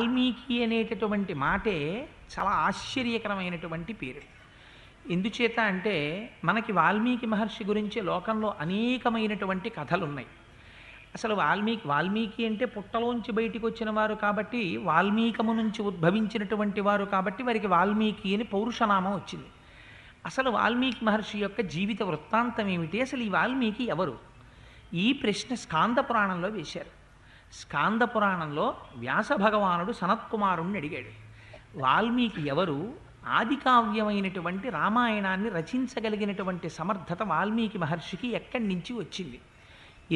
వాల్మీకి అనేటటువంటి మాటే చాలా ఆశ్చర్యకరమైనటువంటి పేరు. ఎందుచేత అంటే మనకి వాల్మీకి మహర్షి గురించి లోకంలో అనేకమైనటువంటి కథలున్నాయి. అసలు వాల్మీకి అంటే పుట్టలోంచి బయటికి వచ్చిన వారు కాబట్టి, వాల్మీకము నుంచి ఉద్భవించినటువంటి వారు కాబట్టి వారికి వాల్మీకి అని పౌరుషనామం వచ్చింది. అసలు వాల్మీకి మహర్షి యొక్క జీవిత వృత్తాంతం ఏమిటి? అసలు ఈ వాల్మీకి ఎవరు? ఈ ప్రశ్న స్కాంద పురాణంలో వేశారు. స్కాంద పురాణంలో వ్యాస భగవానుడు సనత్కుమారుణ్ణి అడిగాడు, వాల్మీకి ఎవరు? ఆది కావ్యమైనటువంటి రామాయణాన్ని రచించగలిగినటువంటి సమర్థత వాల్మీకి మహర్షికి ఎక్కడి నుంచి వచ్చింది,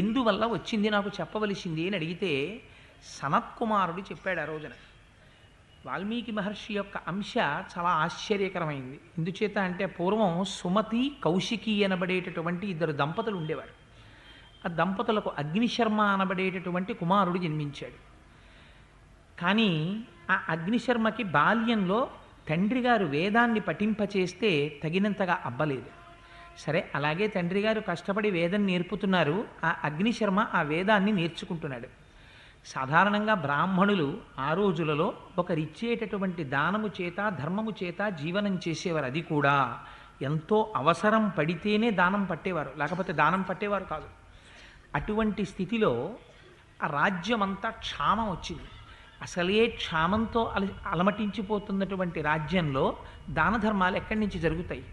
ఎందువల్ల వచ్చింది, నాకు చెప్పవలసింది అని అడిగితే సనత్కుమారుడు చెప్పాడు ఆ రోజున. వాల్మీకి మహర్షి యొక్క అంశ చాలా ఆశ్చర్యకరమైంది. ఎందుచేత అంటే పూర్వం సుమతి కౌశికి అనబడేటటువంటి ఇద్దరు దంపతులు ఉండేవారు. ఆ దంపతులకు అగ్నిశర్మ అనబడేటటువంటి కుమారుడు జన్మించాడు. కానీ ఆ అగ్నిశర్మకి బాల్యంలో తండ్రి గారు వేదాన్ని పఠింపచేస్తే తగినంతగా అబ్బలేదు. సరే, అలాగే తండ్రి గారు కష్టపడి వేదం నేర్పుతున్నారు, ఆ అగ్నిశర్మ ఆ వేదాన్ని నేర్చుకుంటున్నాడు. సాధారణంగా బ్రాహ్మణులు ఆ రోజులలో ఒకరిచ్చేటటువంటి దానము చేత ధర్మము చేత జీవనం చేసేవారు. అది కూడా ఎంతో అవసరం పడితేనే దానం పట్టేవారు, లేకపోతే దానం పట్టేవారు కాదు. అటువంటి స్థితిలో ఆ రాజ్యమంతా క్షామం వచ్చింది. అసలే క్షామంతో అలమటించిపోతున్నటువంటి రాజ్యంలో దాన ధర్మాలు ఎక్కడి నుంచి జరుగుతాయి?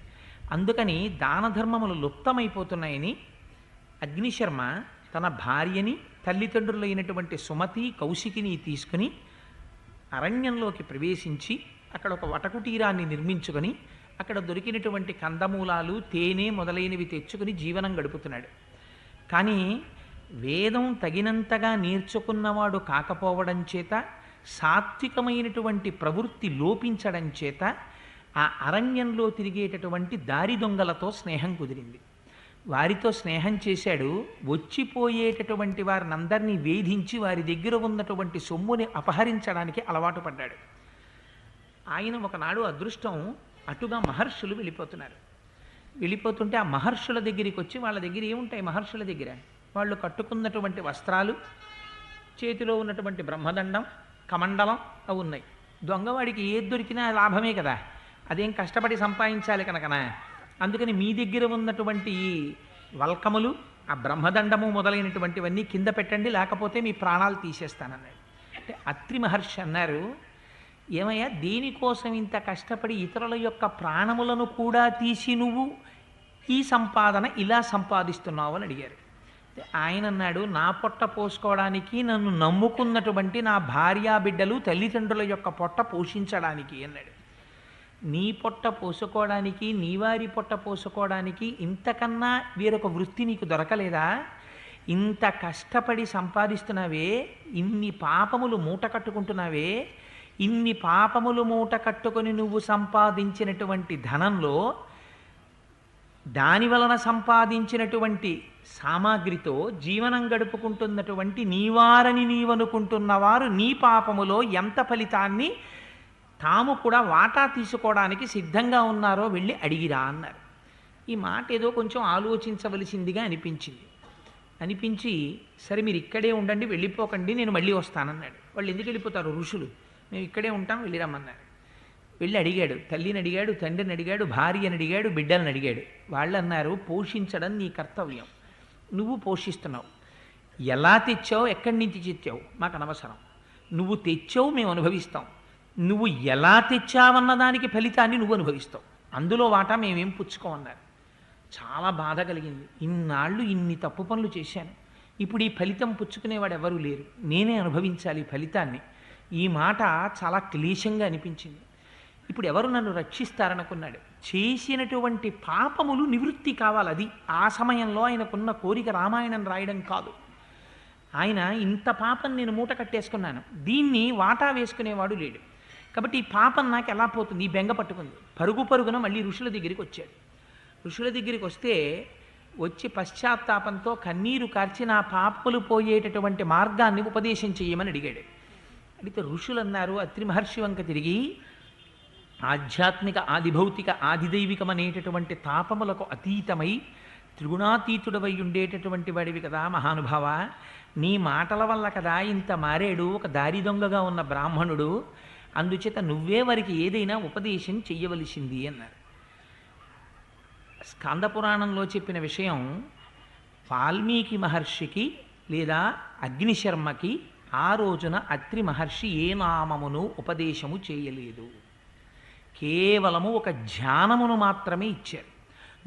అందుకని దాన ధర్మములు లుప్తమైపోతున్నాయని అగ్నిశర్మ తన భార్యని, తల్లిదండ్రులైనటువంటి సుమతి కౌశికిని తీసుకుని అరణ్యంలోకి ప్రవేశించి అక్కడ ఒక వటకుటీరాన్ని నిర్మించుకొని అక్కడ దొరికినటువంటి కందమూలాలు, తేనె మొదలైనవి తెచ్చుకుని జీవనం గడుపుతున్నాడు. కానీ వేదం తగినంతగా నేర్చుకున్నవాడు కాకపోవడం చేత, సాత్వికమైనటువంటి ప్రవృత్తి లోపించడం చేత ఆ అరణ్యంలో తిరిగేటటువంటి దారి దొంగలతో స్నేహం కుదిరింది. వారితో స్నేహం చేశాడు. వచ్చిపోయేటటువంటి వారిని అందరినీ వేధించి వారి దగ్గర ఉన్నటువంటి సొమ్ముని అపహరించడానికి అలవాటు పడ్డాడు. ఆయన ఒకనాడు అదృష్టం, అటుగా మహర్షులు వెళ్ళిపోతున్నారు. వెళ్ళిపోతుంటే ఆ మహర్షుల దగ్గరికి వచ్చి, వాళ్ళ దగ్గర ఏముంటాయి మహర్షుల దగ్గర? వాళ్ళు కట్టుకున్నటువంటి వస్త్రాలు, చేతిలో ఉన్నటువంటి బ్రహ్మదండం, కమండలం అవి ఉన్నాయి. దొంగవాడికి ఏది దొరికినా లాభమే కదా, అదేం కష్టపడి సంపాదించాలి కనుకనా. అందుకని మీ దగ్గర ఉన్నటువంటి ఈ వల్కములు, ఆ బ్రహ్మదండము మొదలైనటువంటివన్నీ కింద పెట్టండి, లేకపోతే మీ ప్రాణాలు తీసేస్తానన్నాడు. అంటే అత్రి మహర్షి అన్నారు, ఏమయ్యా దేనికోసం ఇంత కష్టపడి ఇతరుల యొక్క ప్రాణములను కూడా తీసి నువ్వు ఈ సంపాదన ఇలా సంపాదిస్తున్నావు అని అడిగారు. ఆయన అన్నాడు, నా పొట్ట పోసుకోవడానికి, నన్ను నమ్ముకున్నటువంటి నా భార్యా బిడ్డలు తల్లిదండ్రుల యొక్క పొట్ట పోషించడానికి అన్నాడు. నీ పొట్ట పోసుకోవడానికి, నీ వారి పొట్ట పోసుకోవడానికి ఇంతకన్నా వేరొక వృత్తి నీకు దొరకలేదా? ఇంత కష్టపడి సంపాదిస్తున్నావే, ఇన్ని పాపములు మూట కట్టుకుంటున్నావే, ఇన్ని పాపములు మూట కట్టుకొని నువ్వు సంపాదించినటువంటి ధనంలో దాని వలన సంపాదించినటువంటి సామాగ్రితో జీవనం గడుపుకుంటున్నటువంటి నీవారని నీవనుకుంటున్న వారు నీ పాపములో ఎంత ఫలితాన్ని తాము కూడా వాటా తీసుకోవడానికి సిద్ధంగా ఉన్నారో వెళ్ళి అడిగిరా అన్నారు. ఈ మాట ఏదో కొంచెం ఆలోచించవలసిందిగా అనిపించి సరే మీరు ఇక్కడే ఉండండి, వెళ్ళిపోకండి, నేను మళ్ళీ వస్తానన్నాడు. వాళ్ళు ఎందుకు వెళ్ళిపోతారు? ఋషులు. మేము ఇక్కడే ఉంటాం, వెళ్ళిరమ్మన్నారు. వెళ్ళి అడిగాడు, తల్లిని అడిగాడు, తండ్రిని అడిగాడు, భార్యని అడిగాడు, బిడ్డలను అడిగాడు. వాళ్ళు అన్నారు, పోషించడం నీ కర్తవ్యం, నువ్వు పోషిస్తున్నావు. ఎలా తెచ్చావు, ఎక్కడి నుంచి తెచ్చావు మాకు అనవసరం, నువ్వు తెచ్చావు మేము అనుభవిస్తాం, నువ్వు ఎలా తెచ్చావన్న దానికి ఫలితాన్ని నువ్వు అనుభవిస్తావు, అందులో వాటా మేమేం పుచ్చుకోమన్నారు. చాలా బాధ కలిగింది. ఇన్నాళ్ళు ఇన్ని తప్పు పనులు చేశాను, ఇప్పుడు ఈ ఫలితం పుచ్చుకునేవాడు ఎవరూ లేరు, నేనే అనుభవించాలి ఫలితాన్ని. ఈ మాట చాలా క్లేశంగా అనిపించింది. ఇప్పుడు ఎవరు నన్ను రక్షిస్తారనుకున్నాడు. చేసినటువంటి పాపములు నివృత్తి కావాలి. అది ఆ సమయంలో ఆయనకున్న కోరిక రామాయణం రాయడం కాదు. ఆయన ఇంత పాపం నేను మూట కట్టేసుకున్నాను, దీన్ని వాటా వేసుకునేవాడు లేడు, కాబట్టి ఈ పాపం నాకు ఎలా పోతుంది, ఈ బెంగ పట్టుకుంది. పరుగున మళ్ళీ ఋషుల దగ్గరికి వచ్చాడు. ఋషుల దగ్గరికి వచ్చి పశ్చాత్తాపంతో కన్నీరు కార్చి నా పాపములు పోయేటటువంటి మార్గాన్ని ఉపదేశం చేయమని అడిగాడు. అడిగితే ఋషులు అన్నారు, అత్రి మహర్షి వంక తిరిగి, ఆధ్యాత్మిక ఆదిభౌతిక ఆదిదైవికమనేటటువంటి తాపములకు అతీతమై త్రిగుణాతీతుడవై ఉండేటటువంటి వాడివి కదా మహానుభావ, నీ మాటల వల్ల కదా ఇంత మారేడు ఒక దారి దొంగగా ఉన్న బ్రాహ్మణుడు, అందుచేత నువ్వే వారికి ఏదైనా ఉపదేశం చెయ్యవలసింది అన్నారు. స్కందపురాణంలో చెప్పిన విషయం వాల్మీకి మహర్షికి లేదా అగ్నిశర్మకి ఆ రోజున అత్రి మహర్షి ఏ నామమును ఉపదేశము చేయలేదు, కేవలము ఒక ధ్యానమును మాత్రమే ఇచ్చారు.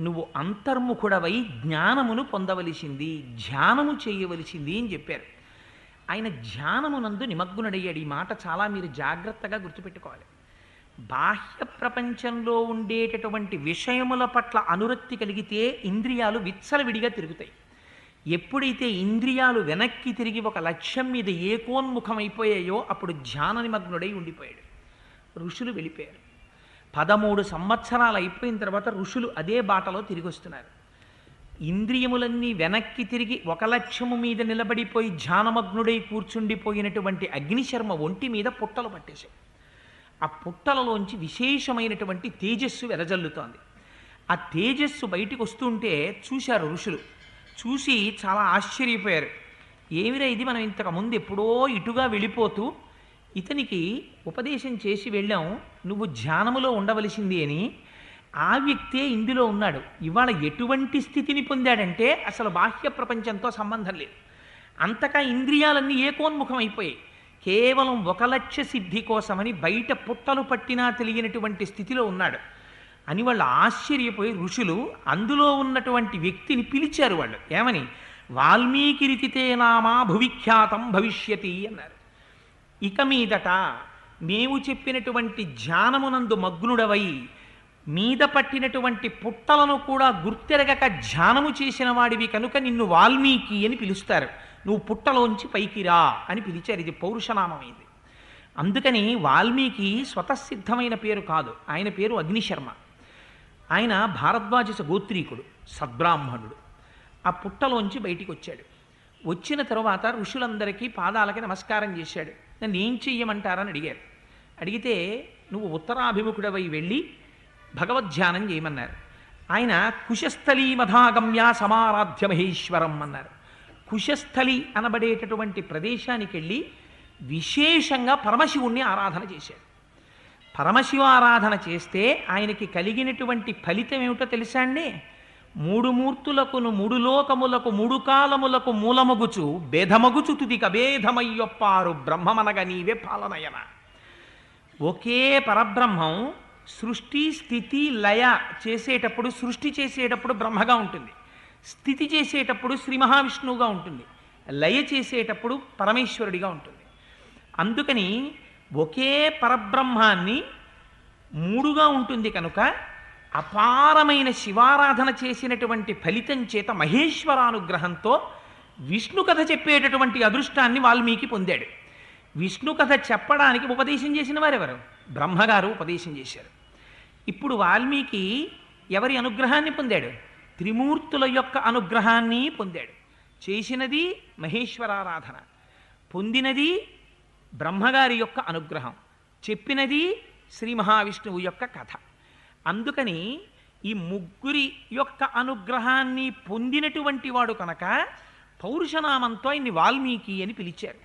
నువ్వు అంతర్ముఖుడవై జ్ఞానమును పొందవలసింది, ధ్యానము చేయవలసింది అని చెప్పారు. ఆయన ధ్యానమునందు నిమగ్నుడయ్యాడు. ఈ మాట చాలా మీరు జాగ్రత్తగా గుర్తుపెట్టుకోవాలి. బాహ్య ప్రపంచంలో ఉండేటటువంటి విషయముల పట్ల అనురక్తి కలిగితే ఇంద్రియాలు విచ్చలవిడిగా తిరుగుతాయి. ఎప్పుడైతే ఇంద్రియాలు వెనక్కి తిరిగి ఒక లక్ష్యం మీద ఏకోన్ముఖమైపోయాయో అప్పుడు ధ్యాన నిమగ్నుడై ఉండిపోయాడు. ఋషులు వెళ్ళిపోయారు. 13 సంవత్సరాలు అయిపోయిన తర్వాత ఋషులు అదే బాటలో తిరిగి వస్తున్నారు. ఇంద్రియములన్నీ వెనక్కి తిరిగి ఒక లక్ష్యము మీద నిలబడిపోయి ధ్యానమగ్నుడై కూర్చుండిపోయినటువంటి అగ్నిశర్మ ఒంటి మీద పుట్టలు పట్టేశాయి. ఆ పుట్టలలోంచి విశేషమైనటువంటి తేజస్సు వెదజల్లుతోంది. ఆ తేజస్సు బయటికి వస్తుంటే చూశారు ఋషులు. చూసి చాలా ఆశ్చర్యపోయారు. ఏమిరా ఇది, మనం ఇంతకుముందు ఎప్పుడో ఇటుగా వెళ్ళిపోతూ ఇతనికి ఉపదేశం చేసి వెళ్ళాం, నువ్వు ధ్యానములో ఉండవలసింది అని. ఆ వ్యక్తే ఇందులో ఉన్నాడు. ఇవాళ ఎటువంటి స్థితిని పొందాడంటే అసలు బాహ్య ప్రపంచంతో సంబంధం లేదు. అంతగా ఇంద్రియాలన్నీ ఏకోన్ముఖం అయిపోయాయి. కేవలం ఒక లక్ష్య సిద్ధి కోసమని బయట పుట్టలు పట్టినా తెలియనటువంటి స్థితిలో ఉన్నాడు అని వాళ్ళు ఆశ్చర్యపోయి ఋషులు అందులో ఉన్నటువంటి వ్యక్తిని పిలిచారు. వాళ్ళు ఏమని, వాల్మీకి రితితే నామా భువిఖ్యాతం భవిష్యతి అన్నారు. ఇక మీదట మేము చెప్పినటువంటి ధ్యానమునందు మగ్నుడవై మీద పట్టినటువంటి పుట్టలను కూడా గుర్తెరగక ధ్యానము చేసిన వాడివి కనుక నిన్ను వాల్మీకి అని పిలుస్తారు. నువ్వు పుట్టలోంచి పైకి రా అని పిలిచారు. ఇది పౌరుషనామమైంది. అందుకని వాల్మీకి స్వతసిద్ధమైన పేరు కాదు, ఆయన పేరు అగ్నిశర్మ. ఆయన భారద్వాజ గోత్రీకుడు, సద్బ్రాహ్మణుడు. ఆ పుట్టలోంచి బయటికి వచ్చాడు. వచ్చిన తర్వాత ఋషులందరికీ పాదాలకి నమస్కారం చేశాడు. నన్ను ఏం చెయ్యమంటారని అడిగారు. అడిగితే నువ్వు ఉత్తరాభిముఖుడవై వెళ్ళి భగవద్ధ్యానం చేయమన్నారు. ఆయన కుశస్థలీ మధాగమ్య సమారాధ్య మహేశ్వరం అన్నారు. కుశస్థలి అనబడేటటువంటి ప్రదేశానికి వెళ్ళి విశేషంగా పరమశివుణ్ణి ఆరాధన చేశాడు. పరమశివ ఆరాధన చేస్తే ఆయనకి కలిగినటువంటి ఫలితం ఏమిటో తెలుసా అండి? 3 మూర్తులకును 3 లోకములకు 3 కాలములకు మూలమగుచు భేదమగుచు తుదిక భేదమయ్యొప్పారు బ్రహ్మమనగ నీవే పాలనయన. ఒకే పరబ్రహ్మం సృష్టి స్థితి లయ చేసేటప్పుడు, సృష్టి చేసేటప్పుడు బ్రహ్మగా ఉంటుంది, స్థితి చేసేటప్పుడు శ్రీ మహావిష్ణువుగా ఉంటుంది, లయ చేసేటప్పుడు పరమేశ్వరుడిగా ఉంటుంది. అందుకని ఒకే పరబ్రహ్మాన్ని 3గా ఉంటుంది కనుక అపారమైన శివారాధన చేసినటువంటి ఫలితం చేత మహేశ్వరానుగ్రహంతో విష్ణు కథ చెప్పేటటువంటి అదృష్టాన్ని వాల్మీకి పొందాడు. విష్ణు కథ చెప్పడానికి ఉపదేశం చేసిన వారెవరు? బ్రహ్మగారు ఉపదేశం చేశారు. ఇప్పుడు వాల్మీకి ఎవరి అనుగ్రహాన్ని పొందాడు? త్రిమూర్తుల యొక్క అనుగ్రహాన్ని పొందాడు. చేసినది మహేశ్వరారాధన, పొందినది బ్రహ్మగారి యొక్క అనుగ్రహం, చెప్పినది శ్రీ మహావిష్ణువు యొక్క కథ. అందుకని ఈ ముగ్గురి యొక్క అనుగ్రహాన్ని పొందినటువంటి వాడు కనుక పౌరుషనామంతో ఆయన్ని వాల్మీకి అని పిలిచారు.